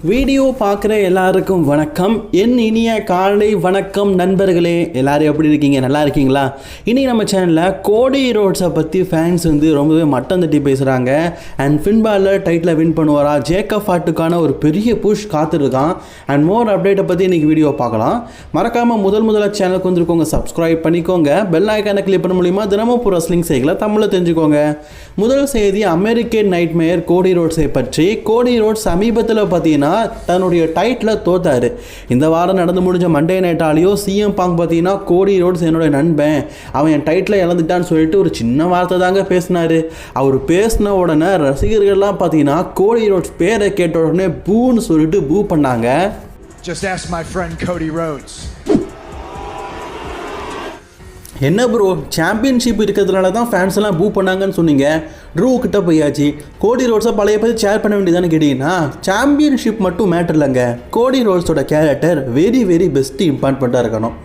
Video பார்க்குற எல்லாருக்கும் வணக்கம். என் இனிய காலை வணக்கம் நண்பர்களே. எல்லோரும் எப்படி இருக்கீங்க? நல்லா இருக்கீங்களா? இனி நம்ம சேனலில் கோடி ரோட்ஸை பற்றி ஃபேன்ஸ் ரொம்பவே மட்டம் தட்டி பேசுகிறாங்க. அண்ட் ஃபின்பாலில் டைட்டில் வின் பண்ணுவாரா, ஜேக்கப் ஹார்ட்டுக்கான ஒரு பெரிய புஷ் காத்துருக்கான். அண்ட் மோர் அப்டேட்டை பற்றி இன்றைக்கி வீடியோ பார்க்கலாம். மறக்காமல் முதல்ல சேனலுக்கு வந்துருக்கோங்க, சப்ஸ்கிரைப் பண்ணிக்கோங்க. பெல் ஐக்கானை கிளிக் பண்ண மூலிமா தினமும் ரெஸ்லிங் செய்திகளை தமிழில் தெரிஞ்சுக்கோங்க. முதல் செய்தி, அமெரிக்கன் நைட்மேர் கோடி ரோட்ஸை பற்றி. கோடி ரோட்ஸ் சமீபத்தில் பார்த்தீங்கன்னா தன்னுடைய டைட்டில் தோத்தாரு. இந்த வாரம் நடந்து முடிஞ்ச மண்டே நைட்டாலேயோ சிஎம் பாங்க் பார்த்தீங்கன்னா கோடி ரோட்ஸ் என்னுடைய நண்பன், அவன் என் டைட்டில் இழந்துட்டான்னு சொல்லிட்டு ஒரு சின்ன வார்த்தை தாங்க பேசினாரு. அவர் பேசின உடனே ரசிகர்கள்லாம் பார்த்தீங்கன்னா கோடி ரோட்ஸ் பேரை கேட்ட உடனே பூன்னு சொல்லிட்டு பூ பண்ணாங்க. Just ask my friend Cody Rhodes. என்ன ப்ரோ, சாம்பியன்ஷிப் இருக்கிறதுனால தான் ஃபேன்ஸ் எல்லாம் பூ பண்ணாங்கன்னு சொன்னீங்க. ட்ரூ கிட்ட போயாச்சு, கோடி ரோட்ஸை பழைய பற்றி ஷேர் பண்ண வேண்டியதானு கேட்டிங்கன்னா, சாம்பியன்ஷிப் மட்டும் மேட்டர் இல்லைங்க. கோடி ரோட்ஸோட கேரக்டர் வெரி பெஸ்ட் இம்பார்ட்டண்ட்டாக இருக்கணும்.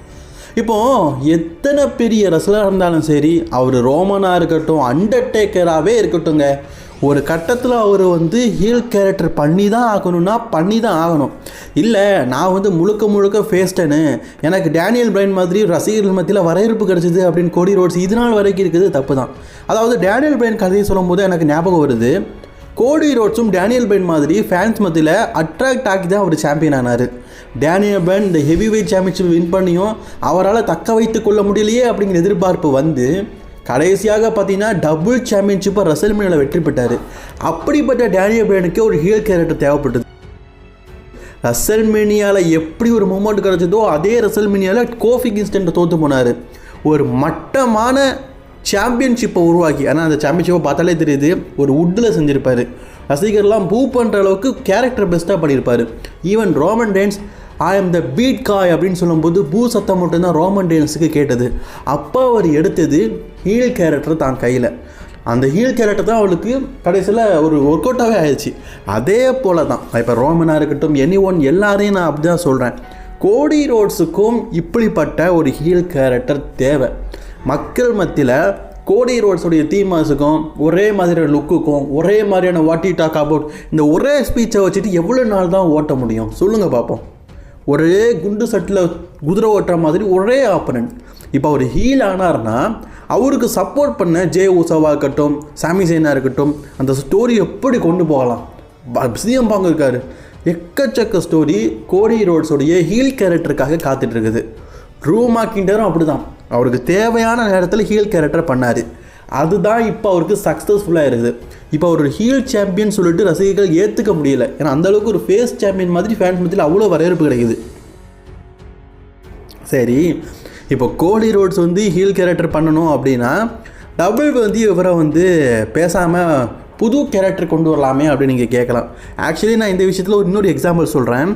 இப்போது எத்தனை பெரிய ரெஸ்லராக இருந்தாலும் சரி, அவர் ரோமனாக இருக்கட்டும், அண்டர்டேக்கராகவே இருக்கட்டும்ங்க, ஒரு கட்டத்தில் அவர் ஹீல் கேரக்டர் பண்ணி தான் ஆகணும். இல்லை நான் முழுக்க ஃபேஸ்டனு, எனக்கு டேனியல் பிரைன் மாதிரி ரசிகர்கள் மத்தியில் வரவேற்பு கிடச்சிது அப்படின்னு கோடி ரோட்ஸ் இது நாள் வரைக்கும் இருக்குது தப்பு தான். அதாவது டேனியல் பிரைன் கதையை சொல்லும் போது எனக்கு ஞாபகம் வருது, கோடி ரோட்ஸும் டேனியல் பிரைன் மாதிரி ஃபேன்ஸ் மத்தியில் அட்ராக்ட் ஆகி தான் அவர் சாம்பியன் ஆனார். டேனியல் பிரைன் இந்த ஹெவி வெயிட் சாம்பியன்ஷிப் வின் பண்ணியும் அவரால் தக்க வைத்து கொள்ள முடியலையே அப்படிங்கிற எதிர்பார்ப்பு கடைசியாக பார்த்தீங்கன்னா டபுள் சாம்பியன்ஷிப்பை ரெசல்மேனியாவில் வெற்றி பெற்றார். அப்படிப்பட்ட டேனியல் பிரைனுக்கு ஒரு ஹீல் கேரக்டர் தேவைப்பட்டது. ரெசல்மேனியாவில் எப்படி ஒரு மூமெண்ட் கிடச்சதோ அதே ரெசல்மேனியாவில் கோஃபி கிங்ஸ்டன் தோற்று போனார். ஒரு மட்டமான சாம்பியன்ஷிப்பை உருவாக்கி, ஆனால் அந்த சாம்பியன்ஷிப்பை பார்த்தாலே தெரியுது ஒரு வுட்டில் செஞ்சுருப்பார். ரசிகர்லாம் பூ பண்ணுற அளவுக்கு கேரக்டர் பெஸ்ட்டாக பண்ணியிருப்பார். Even Roman Reigns I am the beat guy அப்படின்னு சொல்லும்போது பூ சத்தம் மட்டும்தான் ரோமன் ரெயின்ஸுக்கு கேட்டது. அப்போ அவர் எடுத்தது ஹீல் கேரக்டர் தான் கையில். அந்த ஹீல் கேரக்டர் தான் அவளுக்கு கடைசியில் ஒரு ஒர்க் அவுட்டாகவே ஆயிடுச்சு. அதே போல் தான் இப்போ ரோமனாக இருக்கட்டும், எல்லாரையும் நான் அப்படி தான் சொல்கிறேன். கோடி ரோட்ஸுக்கும் இப்படிப்பட்ட ஒரு ஹீல் கேரக்டர் தேவை. மக்கள் மத்தியில் கோடி ரோட்ஸுடைய தீமாஸுக்கும் ஒரே மாதிரியான லுக்குக்கும் ஒரே மாதிரியான வாட் யூ டாக் அபவுட் இந்த ஒரே ஸ்பீச்சை வச்சுட்டு எவ்வளோ நாள் தான் ஓட்ட முடியும் சொல்லுங்கள் பார்ப்போம். ஒரே குண்டு சட்டில் குதிரை ஓட்டுற மாதிரி ஒரே ஆப்பனண்ட். இப்போ அவர் ஹீல் ஆனார்னா அவருக்கு சப்போர்ட் பண்ண ஜே ஊசாவாக இருக்கட்டும், சாமி சேனாக இருக்கட்டும், அந்த ஸ்டோரி எப்படி கொண்டு போகலாம். சிஎம் பாங்க இருக்கார், எக்கச்சக்க ஸ்டோரி கோடி ரோட்ஸோடைய ஹீல் கேரக்டருக்காக காத்துட்ருக்குது. ட்ரூ மேக்கின்டரும் அப்படி தான், அவருக்கு தேவையான நேரத்தில் ஹீல் கேரக்டர் பண்ணார். அதுதான் இப்போ அவருக்கு சக்ஸஸ்ஃபுல்லாக இருக்குது. இப்போ அவர் ஹீல் சாம்பியன் சொல்லிட்டு ரசிகர்கள் ஏற்றுக்க முடியல. ஏன்னா அந்தளவுக்கு ஒரு ஃபேஸ் சாம்பியன் மாதிரி ஃபேன்ஸ் மத்தியில் அவ்வளோ வரவேற்பு கிடைக்குது. சரி, இப்போ கோடி ரோட்ஸ் ஹீல் கேரக்டர் பண்ணணும் அப்படின்னா இவரை பேசாமல் புது கேரக்டர் கொண்டு வரலாமே அப்படின்னு நீங்கள் கேட்கலாம். ஆக்சுவலி நான் இந்த விஷயத்தில் இன்னொரு எக்ஸாம்பிள் சொல்கிறேன்.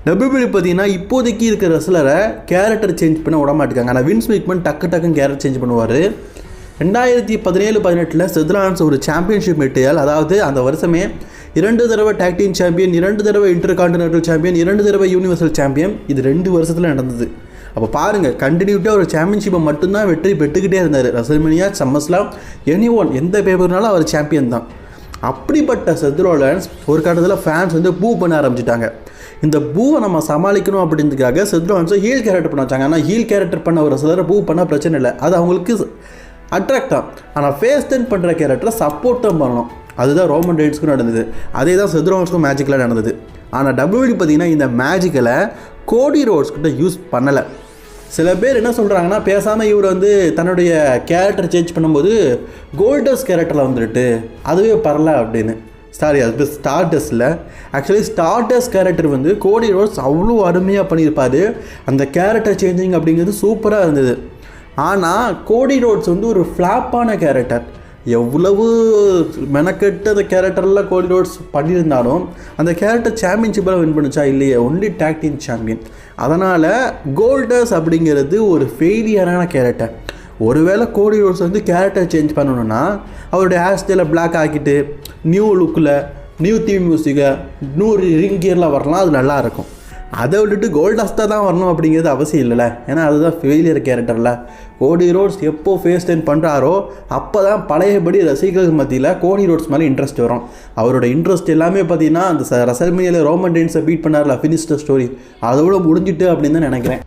டபிள்யூபிள்யூ பார்த்தீங்கன்னா இப்போதைக்கு இருக்கிற ரெஸ்லரை கேரக்டர் சேஞ்ச் பண்ண விட மாட்டேங்காங்க. ஆனால் வின்ஸ் மேக்மேன் டக்குன்னு கேரக்டர் சேஞ்ச் பண்ணுவார். 2017-18 செத்ரான்ஸ் ஒரு சாம்பியன்ஷிப் மெட்டீரியல், அதாவது அந்த வருஷமே 2 தடவை டாக் டீம் சாம்பியன், 2 தடவை இன்டர்கான்டினென்டல் சாம்பியன், 2 தடவை யூனிவர்சல் சாம்பியன். இது 2 வருஷத்தில் நடந்தது. அப்போ பாருங்கள், கண்டினியூட்டாக ஒரு சாம்பியன்ஷிப்பை மட்டும்தான் வெற்றி பெற்றுக்கிட்டே இருந்தார். ரெசல்மேனியா, சம்மர்ஸ்லாம், எந்த பேப்பர்னாலும் அவர் சாம்பியன் தான். அப்படிப்பட்ட செத் ரோலன்ஸ் ஒரு கட்டத்தில் ஃபேன்ஸ் பூ பண்ண ஆரம்பிச்சிட்டாங்க. இந்த பூவை நம்ம சமாளிக்கணும் அப்படின்றதுக்காக செத் ரோலன்ஸை ஹீல் கேரக்டர் பண்ண வச்சாங்க. ஆனால் ஹீல் கேரக்டர் பண்ண ஒரு சிலரை பூ பண்ணால் பிரச்சனை இல்லை, அது அவங்களுக்கு அட்ராக்ட் தான். ஆனால் ஃபேஸ் டர்ன் பண்ணுற கேரக்டரை சப்போர்ட் தான் பண்ணணும். அதுதான் ரோமன் ரெயின்ஸ்க்கும் நடந்தது, அதே தான் செத் ரோலன்ஸ்க்கும் மேஜிக்கில் நடந்தது. ஆனால் டபிள்யூடி பார்த்தீங்கன்னா இந்த மேஜிக்கில் கோடி ரோட்ஸ் கிட்ட யூஸ் பண்ணலை. சில பேர் என்ன சொல்கிறாங்கன்னா, பேசாமல் இவர் தன்னுடைய கேரக்டர் சேஞ்ச் பண்ணும்போது கோல்டஸ் கேரக்டரில் வந்துட்டு அதுவே பரல அப்படின்னு. சாரி, அது ஸ்டார்டஸில். Actually Stardust character Cody Rhodes அவ்வளோ அருமையாக பண்ணியிருப்பார். அந்த கேரக்டர் சேஞ்சிங் அப்படிங்கிறது சூப்பராக இருந்தது. ஆனால் கோடி ரோட்ஸ் ஒரு ஃப்ளாப்பான கேரக்டர். எவ்வளவு மெனக்கெட்டு அந்த கேரக்டரில் கோடி ரோட்ஸ் பண்ணியிருந்தாலும் அந்த கேரக்டர் சாம்பியன்ஷிப்பில் வின் பண்ணிச்சா இல்லையே, ஒன்லி டாக் டீம் சாம்பியன். அதனால் கோல்டஸ் அப்படிங்கிறது ஒரு ஃபெயிலியரான கேரக்டர். ஒருவேளை கோடி ரோட்ஸ் கேரக்டர் சேஞ்ச் பண்ணணுன்னா அவருடைய ஹேர் ஸ்டைலை பிளாக் ஆக்கிட்டு நியூ லுக்கில், நியூ தீம் மியூசிக்கை, நியூ ரிங் கியரில் வரலாம், அது நல்லாயிருக்கும். அதை விட்டுட்டு கோல்டாஸ்டாக தான் வரணும் அப்படிங்கிறது அவசியம் இல்லைல்ல. ஏன்னா அதுதான் ஃபெயிலியர் கேரக்டரில். கோடி ரோட்ஸ் எப்போ ஃபேஸ் டர்ன் பண்ணுறாரோ அப்போ தான் பழையபடி ரசிகர்கள் மத்தியில் கோடி ரோட்ஸ் மேலே இன்ட்ரெஸ்ட் வரும். அவரோட இன்ட்ரெஸ்ட் எல்லாமே பார்த்தீங்கன்னா அந்த ரெசல்மேனியாவில் ரோமன் ரெயின்ஸை பீட் பண்ணார்ல, ஃபினிஷ்டு ஸ்டோரி, அதோட முடிஞ்சிட்டு அப்படின்னு தான் நினைக்கிறேன்.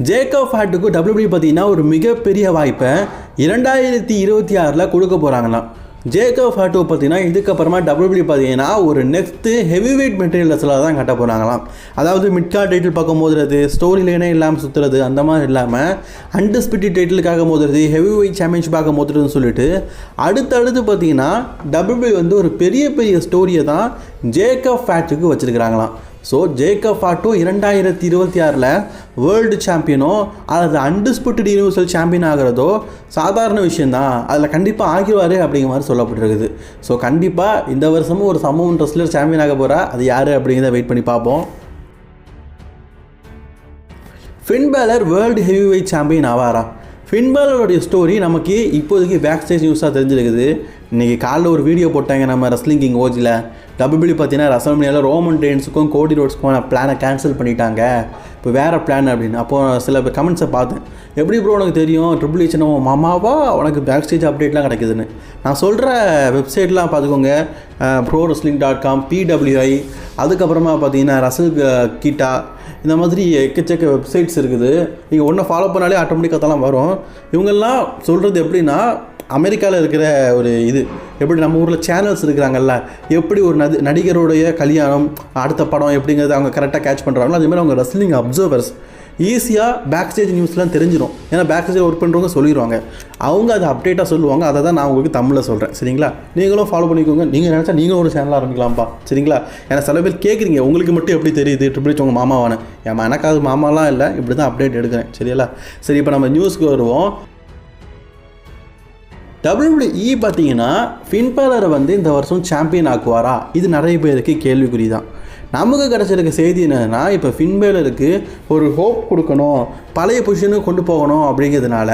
ஜேக்கப் ஹார்ட்டுக்கு WWE பார்த்தீங்கன்னா ஒரு மிகப்பெரிய வாய்ப்பை 2026 கொடுக்க போகிறாங்களாம். ஜேக்கப் ஹார்ட்டோ பார்த்தீங்கன்னா இதுக்கப்புறமா WWE பார்த்தீங்கன்னா ஒரு நெக்ஸ்ட்டு ஹெவி வெயிட் மெட்டீரியல்ஸில் தான் கட்ட போகிறாங்களாம். அதாவது மிட்கார்ட் டைட்டில் பார்க்க போதுறது, ஸ்டோரி லைனே இல்லாமல் சுற்றுறது, அந்த மாதிரி இல்லாமல் அன்டிஸ்பியூட்டட் டைட்டிலுக்காக மோதுறது, ஹெவி வெயிட் சாம்பியன்ஷிப்பாக மோதுறதுன்னு சொல்லிட்டு அடுத்தடுத்து பார்த்தீங்கன்னா WWE வந்து ஒரு பெரிய பெரிய ஸ்டோரியை தான் ஜேக்கப் ஹார்ட்டுக்கு வச்சுருக்கிறாங்களாம். ஸோ ஜேக்கப் ஹார்ட்டோ 2026 வேர்ல்டு சாம்பியனோ அல்லது அன்டிஸ்பியூட்டட் யூனிவர்சல் சாம்பியன் ஆகிறதோ சாதாரண விஷயந்தான், அதில் கண்டிப்பாக ஆகிடுவார் அப்படிங்கிற மாதிரி சொல்லப்பட்டிருக்குது. ஸோ கண்டிப்பாக இந்த வருஷமும் ஒரு சமூக ரெஸ்லர் சாம்பியன் ஆக போகிறா, அது யார் அப்படிங்கிறத வெயிட் பண்ணி பார்ப்போம். Finn Balor world heavyweight champion ஆவாரா? ஃபின் பேலருடைய ஸ்டோரி நமக்கு இப்போதைக்கு பேக் ஸ்டேஜ் நியூஸாக தெரிஞ்சிருக்குது. இன்றைக்கி காலைல ஒரு வீடியோ போட்டாங்க நம்ம ரெஸ்லிங் கிங் ஓஜியில். WWE பார்த்தீங்கன்னா ரெசல்மேனியாவில் ரோமன் ரெயின்ஸுக்கும் கோடி ரோட்ஸ்க்கும் பிளானை கேன்சல் பண்ணிட்டாங்க, இப்போ வேறு பிளான் அப்படின்னு. அப்போது சில கமெண்ட்ஸை பார்த்தேன், எப்படி ப்ரோ உனக்கு தெரியும் ட்ரிபிள் ஹெச்னோ மாமாவா உனக்கு பேக் ஸ்டேஜ் அப்டேட்லாம் கிடைக்குதுன்னு. நான் சொல்கிற வெப்சைட்லாம் பார்த்துக்கோங்க, ProWrestling.com, PWI, அதுக்கப்புறமா பார்த்தீங்கன்னா ரசல் கீட்டா, இந்த மாதிரி எக்கச்சக்க வெப்சைட்ஸ் இருக்குது. நீங்கள் ஒன்றை ஃபாலோ பண்ணாலே ஆட்டோமேட்டிக்காக தான் வரும். இவங்கெல்லாம் சொல்கிறது எப்படின்னா, அமெரிக்காவில் இருக்கிற ஒரு இது எப்படி நம்ம ஊரில் சேனல்ஸ் இருக்கிறாங்கல்ல, எப்படி ஒரு நடிகருடைய கல்யாணம் அடுத்த படம் எப்படிங்கிறது அவங்க கரெக்டாக கேட்ச் பண்ணுறாங்களோ அதேமாதிரி அவங்க ரெஸ்லிங் அப்சர்வர்ஸ் ஈஸியாக பேக் ஸ்டேஜ் நியூஸ்லாம் தெரிஞ்சிடும். ஏன்னா பேக் ஸ்டேஜ் ஒர்க் பண்ணுறவங்க சொல்லிடுவாங்க, அவங்க அதை அப்டேட்டாக சொல்லுவாங்க. அதை தான் நான் உங்களுக்கு தமிழில் சொல்கிறேன், சரிங்களா? நீங்களும் ஃபாலோ பண்ணிக்கோங்க. நீங்கள் நினச்சா நீங்களும் ஒரு சேனல் ஆரம்பிக்கலாம்ப்பா, சரிங்களா? ஏன்னா சில பேர் கேட்குறீங்க, உங்களுக்கு மட்டும் எப்படி தெரியுது ட்ரிபிள் ஹெச் உங்கள் மாமாவானு? ஏன் எனக்கு அது மாமாலாம் இல்லை, இப்படி தான் அப்டேட் எடுக்கிறேன், சரிங்களா? சரி, இப்போ நம்ம நியூஸ்க்கு வருவோம். WWE பார்த்தீங்கன்னா ஃபின் பேலரை வந்து இந்த வருஷம் சாம்பியன் ஆக்குவாரா? இது நிறைய பேருக்கு கேள்விக்குறி தான். நமக்கு கிடச்சிருக்க செய்தி என்னென்னா, இப்போ ஃபின் பேலருக்கு ஒரு ஹோப் கொடுக்கணும், பழைய பொசிஷனுக்கு கொண்டு போகணும் அப்படிங்கிறதுனால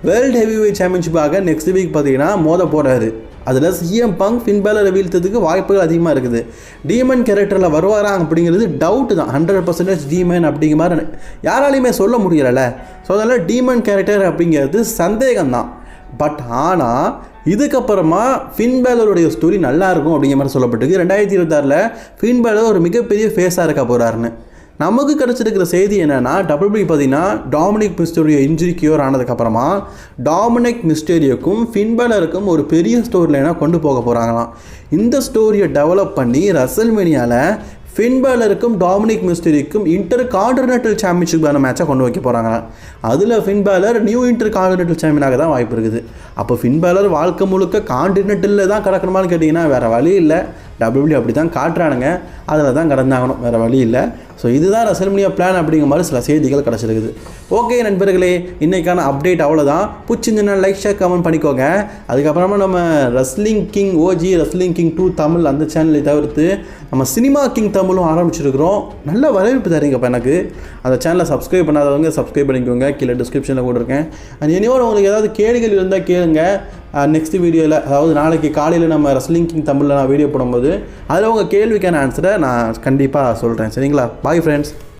வேர்ல்டு ஹெவி வெயிட் சாம்பியன்ஷிப்பாக நெக்ஸ்ட் வீக் பார்த்தீங்கன்னா மோத போகிறாரு. அதில் CM பங்க் ஃபின் பேலரை வீழ்த்ததுக்கு வாய்ப்புகள் அதிகமாக இருக்குது. டீமன் கேரக்டரில் வருவாரா அப்படிங்கிறது டவுட்டு தான். 100% டீமன் அப்படிங்கிற மாதிரி யாராலையுமே சொல்ல முடியலை. ஸோ அதனால் டீமன் கேரக்டர் அப்படிங்கிறது சந்தேகம்தான். பட் ஆனால் இதுக்கப்புறமா ஃபின் பேலருடைய ஸ்டோரி நல்லாயிருக்கும் அப்படிங்கிற மாதிரி சொல்லப்பட்டிருக்கு. 2026 ஃபின் பேலர் ஒரு மிகப்பெரிய ஃபேஸாக இருக்க போகிறாருன்னு நமக்கு கிடச்சிருக்கிற செய்தி என்னென்னா, WWE பார்த்தீங்கன்னா டாமினிக் மிஸ்டீரியோ இன்ஜுரி கியூர் ஆனதுக்கப்புறமா டாமினிக் மிஸ்டீரியோக்கும் ஃபின் பேலருக்கும் ஒரு பெரிய ஸ்டோரி லைனாக கொண்டு போக போகிறாங்களாம். இந்த ஸ்டோரியை டெவலப் பண்ணி ரெசல்மேனியாவில் ஃபின் பேலருக்கும் டாமினிக் மிஸ்டீரியோக்கும் இன்டர் கான்டினென்டல் சாம்பியன்ஷிப்பான மேட்சாக கொண்டு வைக்க போகிறாங்க. அதில் Finn Balor new intercontinental சாம்பியனாக தான் வாய்ப்பு இருக்குது. அப்போ ஃபின் பேலர் வாழ்க்கை முழுக்க கான்டினென்டலில் தான் கிடக்கணுமான்னு கேட்டிங்கன்னா வேறு வழி இல்லை. WWE அப்படி தான் காட்டுறானுங்க, அதில் தான் கடந்தாகணும், வேறு வழி இல்லை. ஸோ இதுதான் ரெசல்மேனியா பிளான் அப்படிங்கிற மாதிரி சில செய்திகள் கிடச்சிருக்குது. ஓகே நண்பர்களே, இன்றைக்கான அப்டேட் அவ்வளோதான். பிடிச்சிருந்துன்னா லைக் ஷேர் கமெண்ட் பண்ணிக்கோங்க. அதுக்கப்புறமா நம்ம wrestling king OG, wrestling king 2 Tamil அந்த சேனலை தவிர்த்து நம்ம சினிமா கிங் தமிழும் ஆரம்பிச்சிருக்கிறோம். நல்ல வரவேற்பு தரீங்கப்போ எனக்கு. அந்த சேனலை சப்ஸ்கிரைப் பண்ணாதவங்க சப்ஸ்கிரைப் பண்ணிக்கோங்க, கீழே டிஸ்கிரிப்ஷனில் கொடுத்துருக்கேன். அண்ட் இனியோட உங்களுக்கு ஏதாவது கேள்விகள் இருந்தால் கேளுங்க. நெக்ஸ்ட் வீடியோவில், அதாவது நாளைக்கு காலையில் நம்ம ரெஸ்லிங் கிங் தமிழில் நான் வீடியோ போடும்போது அதில் உங்கள் கேள்விக்கான ஆன்சரை நான் கண்டிப்பாக சொல்கிறேன், சரிங்களா? Bye friends.